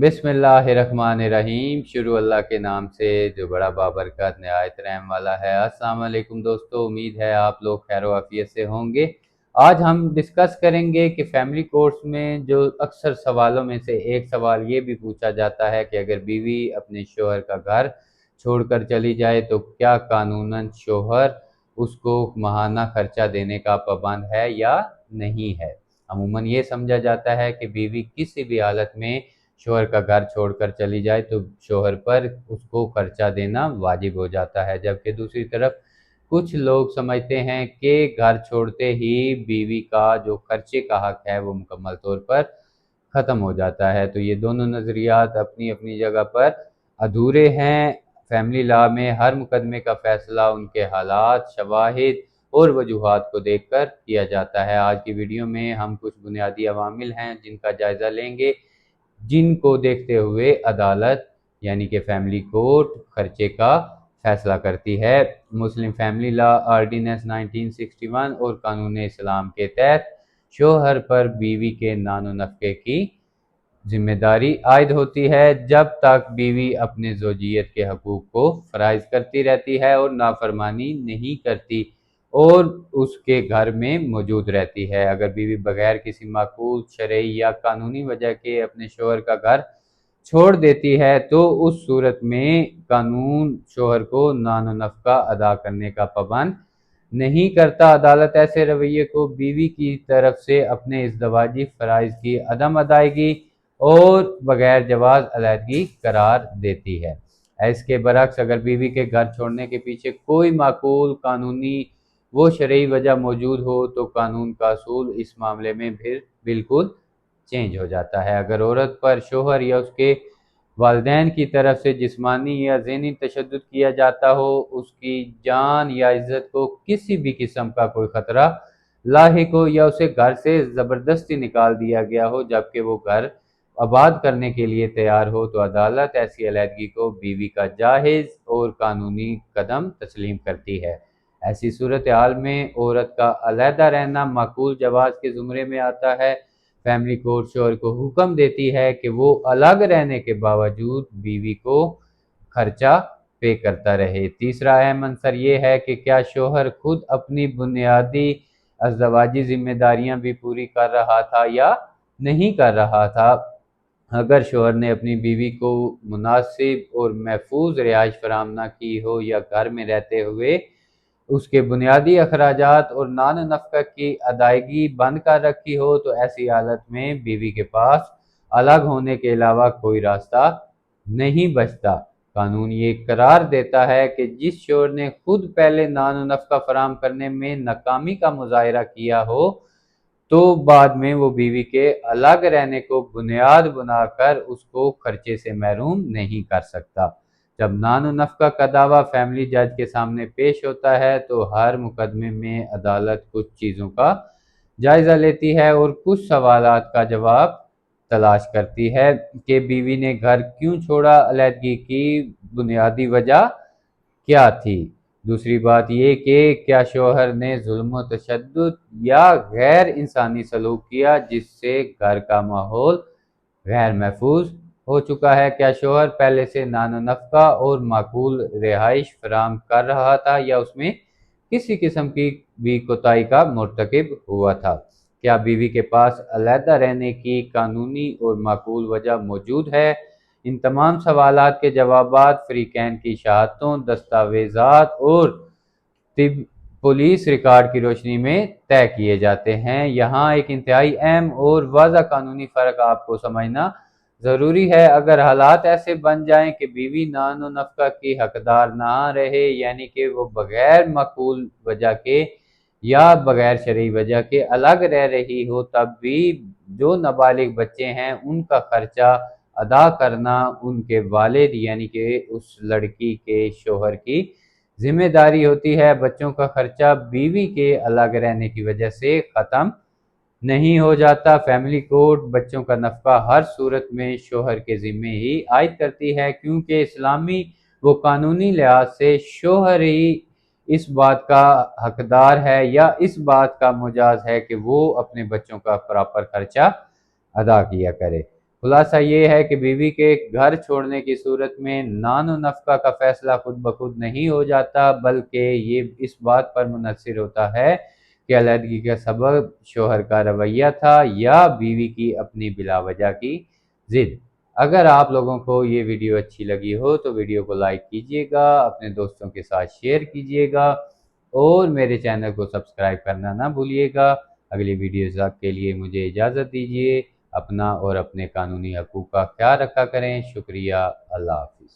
बिस्मिल्लाहिर्रहमानिर्रहीम। शुरू अल्लाह के नाम से जो बड़ा बाबरकत नहायत रहम वाला है। अस्सलाम वालेकुम दोस्तों, उम्मीद है आप लोग खैर आफियत से होंगे। आज हम डिस्कस करेंगे कि फैमिली कोर्ट्स में जो अक्सर सवालों में से एक सवाल ये भी पूछा जाता है कि अगर बीवी अपने शोहर का घर छोड़कर चली जाए तो क्या कानूनन शोहर उसको माहाना खर्चा देने का पाबंद है या नहीं है। अमूमन ये समझा जाता है कि बीवी किसी भी हालत में शोहर का घर छोड़कर चली जाए तो शोहर पर उसको खर्चा देना वाजिब हो जाता है, जबकि दूसरी तरफ कुछ लोग समझते हैं कि घर छोड़ते ही बीवी का जो खर्चे का हक है वो मुकम्मल तौर पर ख़त्म हो जाता है। तो ये दोनों नज़रियात अपनी अपनी जगह पर अधूरे हैं। फैमिली लॉ में हर मुकदमे का फ़ैसला उनके हालात, शवाहिद और वजूहात को देखकर किया जाता है। आज की वीडियो में हम कुछ बुनियादी अवामिल हैं जिनका जायज़ा लेंगे, जिनको देखते हुए अदालत यानी कि फैमिली कोर्ट खर्चे का फैसला करती है। मुस्लिम फैमिली लॉ ऑर्डिनेंस 1961 और कानून इस्लाम के तहत शोहर पर बीवी के नानो नफ़क़े की जिम्मेदारी आयद होती है जब तक बीवी अपने ज़ौजियत के हकूक़ को फ़राइज़ करती रहती है और नाफरमानी नहीं करती और उसके घर में मौजूद रहती है। अगर बीवी बगैर किसी माकूल शरई या कानूनी वजह के अपने शोहर का घर छोड़ देती है तो उस सूरत में कानून शोहर को नानो नफ़क़ा अदा करने का पाबंद नहीं करता। अदालत ऐसे रवैये को बीवी की तरफ से अपने इज़दवाजी फ़राइज़ की अदम अदायगी और बगैर जवाज़ अलहदगी करार देती है। इसके बरक्स अगर बीवी के घर छोड़ने के पीछे कोई माकूल कानूनी वो शरई वजह मौजूद हो तो कानून का असूल इस मामले में फिर बिल्कुल चेंज हो जाता है। अगर औरत पर शोहर या उसके वालिदैन की तरफ से जिस्मानी या ज़हनी तशद्दुद किया जाता हो, उसकी जान या इज़्ज़त को किसी भी किस्म का कोई ख़तरा लाहिक हो या उसे घर से ज़बरदस्ती निकाल दिया गया हो जबकि वो घर आबाद करने के लिए तैयार हो, तो अदालत ऐसी अलहदगी को बीवी का जायज़ और कानूनी कदम तस्लीम करती है। ऐसी सूरत हाल में औरत का अलहदा रहना माकूल जवाज़ के ज़ुमरे में आता है। फैमिली कोर्ट शोहर को हुक्म देती है कि वो अलग रहने के बावजूद बीवी को खर्चा पे करता रहे। तीसरा अहम अंसर ये है कि क्या शोहर खुद अपनी बुनियादी अज़दवाजी जिम्मेदारियां भी पूरी कर रहा था या नहीं कर रहा था। अगर शोहर ने अपनी बीवी को मुनासिब और महफूज रिहाइश फराहम न की हो या घर में रहते हुए उसके बुनियादी अखराजात और नान नफ़क़ा की अदायगी बंद कर रखी हो तो ऐसी हालत में बीवी के पास अलग होने के अलावा कोई रास्ता नहीं बचता। कानून ये करार देता है कि जिस शोहर ने खुद पहले नान नफ़क़ा फराहम करने में नाकामी का मुज़ाहिरा किया हो तो बाद में वो बीवी के अलग रहने को बुनियाद बनाकर उसको खर्चे से महरूम नहीं कर सकता। जब नानो नफ़क़ा का दावा फैमिली जज के सामने पेश होता है तो हर मुकदमे में अदालत कुछ चीज़ों का जायज़ा लेती है और कुछ सवालात का जवाब तलाश करती है कि बीवी ने घर क्यों छोड़ा, अलहदगी की बुनियादी वजह क्या थी। दूसरी बात ये कि क्या शोहर ने जुल्म व तशद्दुद या गैर इंसानी सलूक किया जिससे घर का माहौल गैर महफूज हो चुका है। क्या शोहर पहले से नानो नफ़क़ा और माकूल रिहाइश फराहम कर रहा था या उसमें किसी किस्म की भी कोताही का मुर्तकिब हुआ था। क्या बीवी के पास अलहदा रहने की कानूनी और माकूल वजह मौजूद है। इन तमाम सवालात के जवाबात फ़रीक़ैन की शहादतों, दस्तावेज़ात और तिब पुलिस रिकॉर्ड की रोशनी में तय किए जाते हैं। यहाँ एक इंतहाई अहम और वाज़ा कानूनी फ़र्क आपको समझना ज़रूरी है। अगर हालात ऐसे बन जाएं कि बीवी नानो नफ़क़ा की हकदार ना रहे, यानी कि वो बग़ैर माकूल वजह के या बग़ैर शरई वजह के अलग रह रही हो, तब भी जो नाबालिग बच्चे हैं उनका खर्चा अदा करना उनके वालिद यानी कि उस लड़की के शोहर की जिम्मेदारी होती है। बच्चों का खर्चा बीवी के अलग रहने की वजह से ख़त्म नहीं हो जाता। फैमिली कोर्ट बच्चों का नफ़क़ा हर सूरत में शोहर के ज़िम्मे ही आयद करती है, क्योंकि इस्लामी व कानूनी लिहाज से शोहर ही इस बात का हकदार है या इस बात का मुजाज है कि वो अपने बच्चों का प्रॉपर खर्चा अदा किया करे। خلاصہ یہ ہے کہ بیوی کے گھر چھوڑنے کی صورت میں نان و نفقہ کا فیصلہ خود بخود نہیں ہو جاتا، بلکہ یہ اس بات پر منحصر ہوتا ہے کہ علیحدگی کا سبب شوہر کا رویہ تھا یا بیوی کی اپنی بلا وجہ کی ضد۔ اگر آپ لوگوں کو یہ ویڈیو اچھی لگی ہو تو ویڈیو کو لائک کیجئے گا، اپنے دوستوں کے ساتھ شیئر کیجئے گا اور میرے چینل کو سبسکرائب کرنا نہ بھولیے گا۔ اگلی ویڈیوز کے لیے مجھے اجازت دیجیے۔ اپنا اور اپنے قانونی حقوق کا خیال رکھا کریں۔ شکریہ۔ اللہ حافظ۔